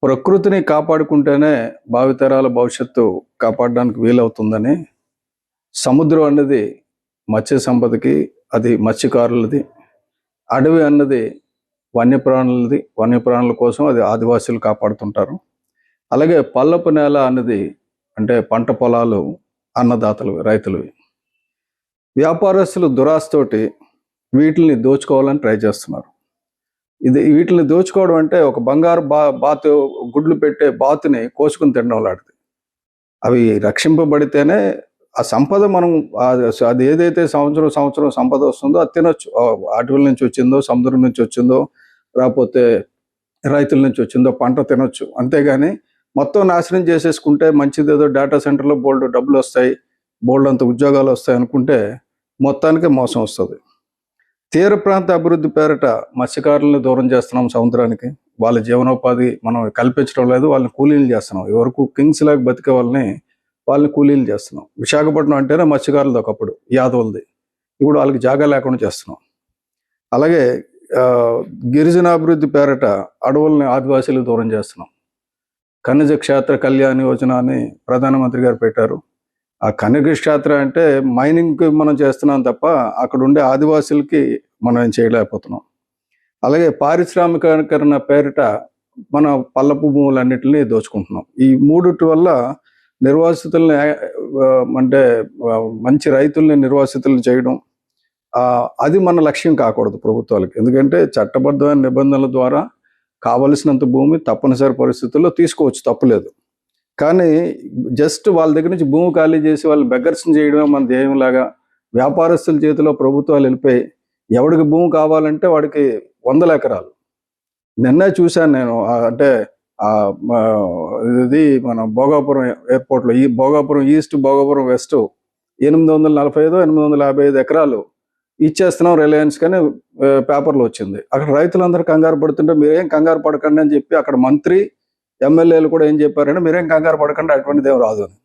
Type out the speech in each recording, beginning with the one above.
ప్రకృతిని కాపాడుకుంటేనే భావితరాల భవిష్యత్తు కాపాడడానికి వీలవుతుందని సముద్రం అన్నది మత్స్య సంపదకి, అది మత్స్యకారులది. అడవి అన్నది వన్యప్రాణులది, వన్యప్రాణుల కోసం అది ఆదివాసులు కాపాడుతుంటారు. అలాగే పల్లపు నేల అన్నది అంటే పంట పొలాలు అన్నదాతలు, రైతులవి. వ్యాపారస్తులు దురాశతోటి వీటిని దోచుకోవాలని ట్రై చేస్తున్నారు. వీటిని దోచుకోవడం అంటే ఒక బంగారు బాతు గుడ్లు పెట్టే బాతుని కోసుకుని తినడం లాంటిది. అవి రక్షింపబడితేనే ఆ సంపద మనం అది ఏదైతే సంవత్సరం సంపద వస్తుందో అది తినొచ్చు. అడవుల నుంచి వచ్చిందో, సముద్రం నుంచి వచ్చిందో, లేకపోతే రైతుల నుంచి వచ్చిందో పంట తినొచ్చు. అంతేగాని మొత్తం నాశనం చేసేసుకుంటే మంచిది, ఏదో డేటా సెంటర్లో బోల్డ్ డబ్బులు వస్తాయి, బోల్డ్ అంత ఉద్యోగాలు వస్తాయి అనుకుంటే మొత్తానికి మోసం వస్తుంది. తీర ప్రాంత అభివృద్ధి పేరిట మత్స్యకారులను దూరం చేస్తున్నాం సముద్రానికి. వాళ్ళ జీవనోపాధి మనం కల్పించడం లేదు, వాళ్ళని కూలీలు చేస్తున్నాం. ఎవరికి కింగ్స్ లాగా బతికే వాళ్ళని కూలీలు చేస్తున్నాం. విశాఖపట్నం అంటేనే మత్స్యకారులది ఒకప్పుడు, యాదవులది. ఇప్పుడు వాళ్ళకి జాగా లేకుండా చేస్తున్నాం. అలాగే గిరిజనాభివృద్ధి పేరిట అడవుల్ని ఆదివాసీలకు దూరం చేస్తున్నాం. ఖనిజ క్షేత్ర కళ్యాణ యోజన అని ప్రధానమంత్రి గారు పెట్టారు. ఆ ఖనిజ క్షేత్ర అంటే మైనింగ్ మనం చేస్తున్నాం తప్ప అక్కడ ఉండే ఆదివాసులకి మనం ఏం చేయలేకపోతున్నాం. అలాగే పారిశ్రామికీకరణ పేరిట మన పల్లపు భూములన్నింటినీ దోచుకుంటున్నాం. ఈ మూడిటి వల్ల నిర్వాసితుల్ని అంటే మంచి రైతుల్ని నిర్వాసితులు చేయడం అది మన లక్ష్యం కాకూడదు ప్రభుత్వాలకి. ఎందుకంటే చట్టబద్ధమైన నిబంధనల ద్వారా కావలసినంత భూమి తప్పనిసరి పరిస్థితుల్లో తీసుకోవచ్చు, తప్పులేదు. కానీ జస్ట్ వాళ్ళ దగ్గర నుంచి భూమి ఖాళీ చేసి వాళ్ళు బెగ్గర్స్ని చేయడమే మన ధ్యేయంలాగా వ్యాపారస్తుల చేతిలో ప్రభుత్వాలు వెళ్ళిపోయి ఎవడికి భూమి కావాలంటే వాడికి 100 ఎకరాలు. నిన్నే చూశాను నేను. అంటే ఇది మన భోగాపురం ఎయిర్పోర్ట్లో, ఈ భోగాపురం ఈస్ట్, భోగాపురం వెస్ట్ 845 ఎకరాలు ఇచ్చేస్తున్నాం రిలయన్స్ కానీ పేపర్లో వచ్చింది. అక్కడ రైతులందరూ కంగారు పడుతుంటే మీరేం కంగారు పడకండి అని చెప్పి అక్కడ మంత్రి, ఎమ్మెల్యేలు కూడా ఏం చెప్పారంటే మీరేం కంగారు పడకండి, అటువంటిది ఏం రాదు అని.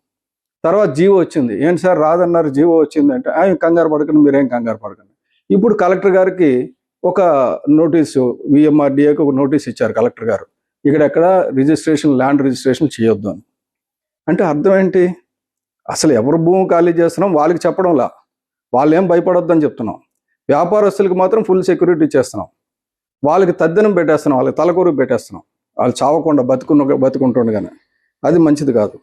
తర్వాత జీవో వచ్చింది. ఏంటి సార్ రాదన్నారు, జీవో వచ్చింది అంటే కంగారు పడకండి, మీరేం కంగారు పడకండి. ఇప్పుడు కలెక్టర్ గారికి ఒక నోటీసు, విఎంఆర్డీఏకి ఒక నోటీస్ ఇచ్చారు కలెక్టర్ గారు, ఇక్కడెక్కడ ల్యాండ్ రిజిస్ట్రేషన్ చేయొద్దు అని. అంటే అర్థం ఏంటి? అసలు ఎవరు భూమి ఖాళీ చేస్తున్నాం వాళ్ళకి చెప్పడంలా, వాళ్ళు ఏం భయపడొద్దని చెప్తున్నాం. వ్యాపారస్తులకి మాత్రం ఫుల్ సెక్యూరిటీ ఇచ్చేస్తున్నాం. వాళ్ళకి తద్దనం పెట్టేస్తున్నాం, వాళ్ళకి తలకూరు పెట్టేస్తున్నాం, వాళ్ళు చావకుండా బతుకుంటుండగానే. అది మంచిది కాదు.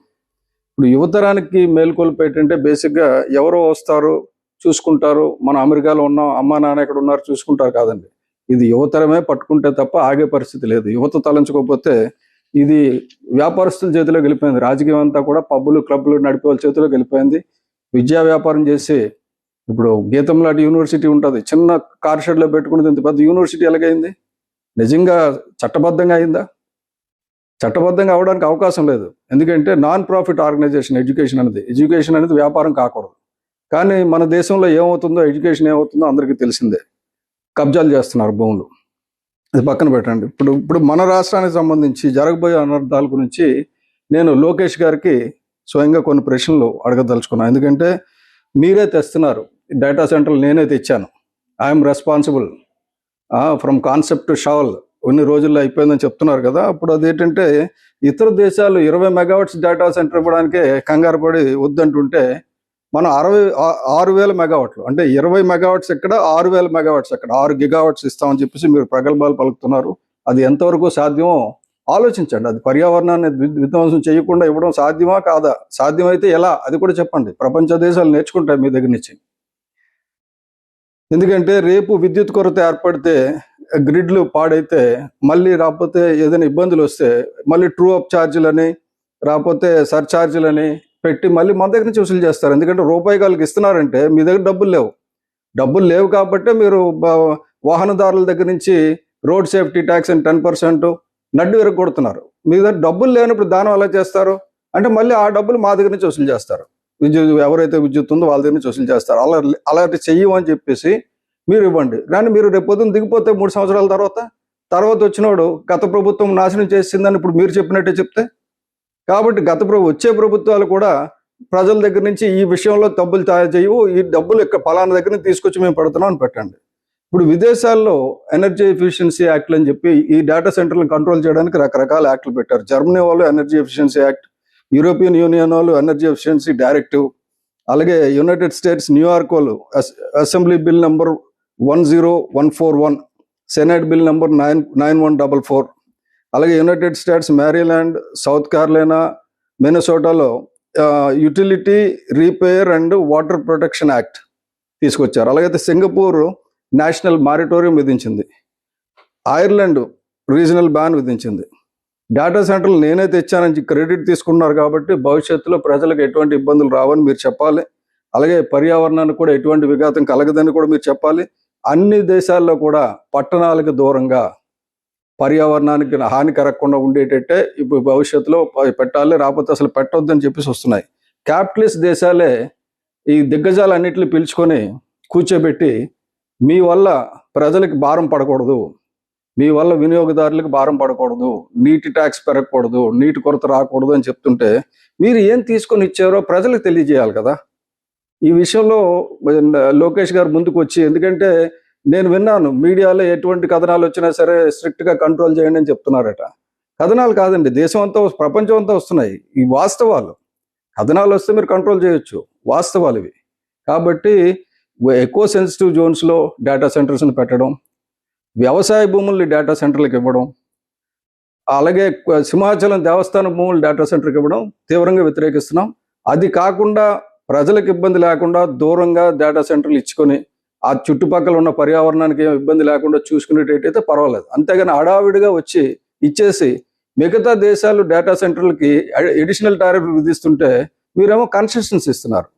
ఇప్పుడు యువతరానికి మేల్కొల్పు ఏంటంటే బేసిక్గా ఎవరో వస్తారు చూసుకుంటారు, మన అమెరికాలో ఉన్నాం, అమ్మా నాన్న ఎక్కడ ఉన్నారు చూసుకుంటారు కాదండి. ఇది యువతరమే పట్టుకుంటే తప్ప ఆగే పరిస్థితి లేదు. యువత తలంచుకోకపోతే ఇది వ్యాపారస్తుల చేతిలోకి వెళ్ళిపోయింది. రాజకీయం అంతా కూడా పబ్బులు, క్లబ్లు నడిపే వాళ్ళ చేతిలోకి వెళ్ళిపోయింది. విద్యా వ్యాపారం చేసి ఇప్పుడు గీతం లాంటి యూనివర్సిటీ ఉంటుంది, చిన్న కార్ షెడ్లో పెట్టుకునేది ఇంత పెద్ద యూనివర్సిటీ ఎలాగైంది? నిజంగా చట్టబద్ధంగా అయిందా? చట్టబద్ధంగా అవడానికి అవకాశం లేదు. ఎందుకంటే నాన్ ప్రాఫిట్ ఆర్గనైజేషన్ ఎడ్యుకేషన్ అనేది వ్యాపారం కాకూడదు. కానీ మన దేశంలో ఏమవుతుందో, ఎడ్యుకేషన్ ఏమవుతుందో అందరికీ తెలిసిందే. కబ్జాలు చేస్తున్నారు భూములు. అది పక్కన పెట్టండి. ఇప్పుడు మన రాష్ట్రానికి సంబంధించి జరగబోయే అనర్థాల గురించి నేను లోకేష్ గారికి స్వయంగా కొన్ని ప్రశ్నలు అడగదలుచుకున్నాను. ఎందుకంటే మీరే తెస్తున్నారు డేటా సెంటర్లు, నేనే తెచ్చాను, I'm responsible from concept to shovel, కొన్ని రోజుల్లో అయిపోయిందని చెప్తున్నారు కదా. అప్పుడు అదేంటంటే ఇతర దేశాలు 20 మెగావాట్స్ డేటా సెంటర్ ఇవ్వడానికే కంగారు పడి వద్దంటుంటే మనం 6,000 మెగావాట్లు, అంటే 20 మెగావాట్స్ ఇక్కడ, 6,000 మెగావాట్స్ అక్కడ, 6 గిగావాట్స్ ఇస్తామని చెప్పేసి మీరు ప్రగల్భాలు పలుకుతున్నారు. అది ఎంతవరకు సాధ్యమో ఆలోచించండి. అది పర్యావరణాన్ని విధ్వంసం చేయకుండా ఇవ్వడం సాధ్యమా కాదా? సాధ్యమైతే ఎలా, అది కూడా చెప్పండి. ప్రపంచ దేశాలు నేర్చుకుంటాయి మీ దగ్గర నుంచి. ఎందుకంటే రేపు విద్యుత్ కొరత ఏర్పడితే, గ్రిడ్లు పాడైతే, మళ్ళీ రాకపోతే ఏదైనా ఇబ్బందులు వస్తే మళ్ళీ ట్రూ అప్ ఛార్జీలని, రాకపోతే సర్ఛార్జీలని పెట్టి మళ్ళీ మన దగ్గర నుంచి వసూలు చేస్తారు. ఎందుకంటే రూపాయి వాళ్ళకి ఇస్తున్నారంటే మీ దగ్గర డబ్బులు లేవు కాబట్టి మీరు వాహనదారుల దగ్గర నుంచి రోడ్ సేఫ్టీ ట్యాక్స్ అని 10% నడ్డు విరగొడుతున్నారు. మీ దగ్గర డబ్బులు లేనప్పుడు దానం ఎలా చేస్తారు? అంటే మళ్ళీ ఆ డబ్బులు మా దగ్గర నుంచి వసూలు చేస్తారు. ఎవరైతే విద్యుత్ ఉందో వాళ్ళ దగ్గర నుంచి వసూలు చేస్తారు. అలాంటి చెయ్యమని చెప్పేసి మీరు ఇవ్వండి. కానీ మీరు రేపు పొద్దున్న దిగిపోతే 3 సంవత్సరాల తర్వాత వచ్చినోడు గత ప్రభుత్వం నాశనం చేసిందని ఇప్పుడు మీరు చెప్పినట్టే చెప్తే, కాబట్టి వచ్చే ప్రభుత్వాలు కూడా ప్రజల దగ్గర నుంచి ఈ విషయంలో డబ్బులు చేయవు, ఈ డబ్బులు ఇక్కడ పలానా దగ్గర నుంచి తీసుకొచ్చి మేము పెడుతున్నాం అని పెట్టండి. ఇప్పుడు విదేశాల్లో ఎనర్జీ ఎఫిషియన్సీ యాక్ట్లు అని చెప్పి ఈ డేటా సెంటర్లను కంట్రోల్ చేయడానికి రకరకాల యాక్ట్లు పెట్టారు. జర్మనీ వాళ్ళు energy efficiency act, European union వాళ్ళు ఎనర్జీ ఎఫిషియన్సీ డైరెక్టివ్, అలాగే యునైటెడ్ స్టేట్స్ న్యూయార్క్ York assembly bill number 10141, senate bill number 9144, అలాగే United States Maryland, South Carolina, మినసోటాలో utility repair and water protection act తీసుకొచ్చారు. అలాగైతే సింగపూర్ నేషనల్ మారిటోరియం విధించింది. Ireland regional ban విధించింది. Data సెంటర్లు నేనే తెచ్చానని క్రెడిట్ తీసుకున్నారు కాబట్టి భవిష్యత్తులో ప్రజలకు ఎటువంటి ఇబ్బందులు రావని మీరు చెప్పాలి. అలాగే పర్యావరణానికి కూడా ఎటువంటి విఘాతం కలగదని కూడా మీరు చెప్పాలి. అన్ని దేశాల్లో కూడా పట్టణాలకు దూరంగా పర్యావరణానికి హాని కలగకుండా ఉండేటట్టే ఇప్పుడు భవిష్యత్తులో పెట్టాలి, రాకపోతే అసలు పెట్టొద్దని చెప్పేసి వస్తున్నాయి. క్యాపిటలిస్ట్ దేశాలే ఈ దిగ్గజాలన్నింటినీ పిలుచుకొని కూర్చోబెట్టి మీ వల్ల ప్రజలకు భారం పడకూడదు, మీ వల్ల వినియోగదారులకు భారం పడకూడదు, నీటి ట్యాక్స్ పెరగకూడదు, నీటి కొరత రాకూడదు అని చెప్తుంటే మీరు ఏం తీసుకొని ఇచ్చారో ప్రజలకు తెలియజేయాలి కదా. ఈ విషయంలో లోకేష్ గారు ముందుకు వచ్చి, ఎందుకంటే నేను విన్నాను మీడియాలో ఎటువంటి కథనాలు వచ్చినా సరే స్ట్రిక్ట్గా కంట్రోల్ చేయండి అని చెప్తున్నారట. కథనాలు కాదండి, దేశం అంతా ప్రపంచం అంతా వస్తున్నాయి ఈ వాస్తవాలు. కథనాలు వస్తే మీరు కంట్రోల్ చేయొచ్చు, వాస్తవాలు ఇవి. కాబట్టి ఎక్కువ సెన్సిటివ్ జోన్స్లో డేటా సెంటర్స్ని పెట్టడం, వ్యవసాయ భూముల్ని డేటా సెంటర్లకు ఇవ్వడం, అలాగే సింహాచలం దేవస్థానం భూములు డేటా సెంటర్కి ఇవ్వడం తీవ్రంగా వ్యతిరేకిస్తున్నాం. అది కాకుండా ప్రజలకు ఇబ్బంది లేకుండా దూరంగా డేటా సెంటర్లు ఇచ్చుకొని ఆ చుట్టుపక్కల ఉన్న పర్యావరణానికి ఏం ఇబ్బంది లేకుండా చూసుకునేటట్టయితే పర్వాలేదు. అంతేగాని హడావిడిగా వచ్చి ఇచ్చేసి మిగతా దేశాలు డేటా సెంటర్లకి అడిషనల్ టారిఫ్లు విధిస్తుంటే మీరేమో కన్సెషన్స్ ఇస్తున్నారు.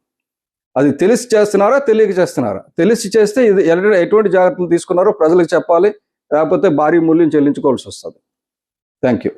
అది తెలిసి చేస్తున్నారా తెలియక చేస్తున్నారా? తెలిసి చేస్తే ఇది ఎటువంటి జాగ్రత్తలు తీసుకున్నారో ప్రజలకు చెప్పాలి, లేకపోతే భారీ మూల్యం చెల్లించుకోవాల్సి వస్తుంది. Thank you.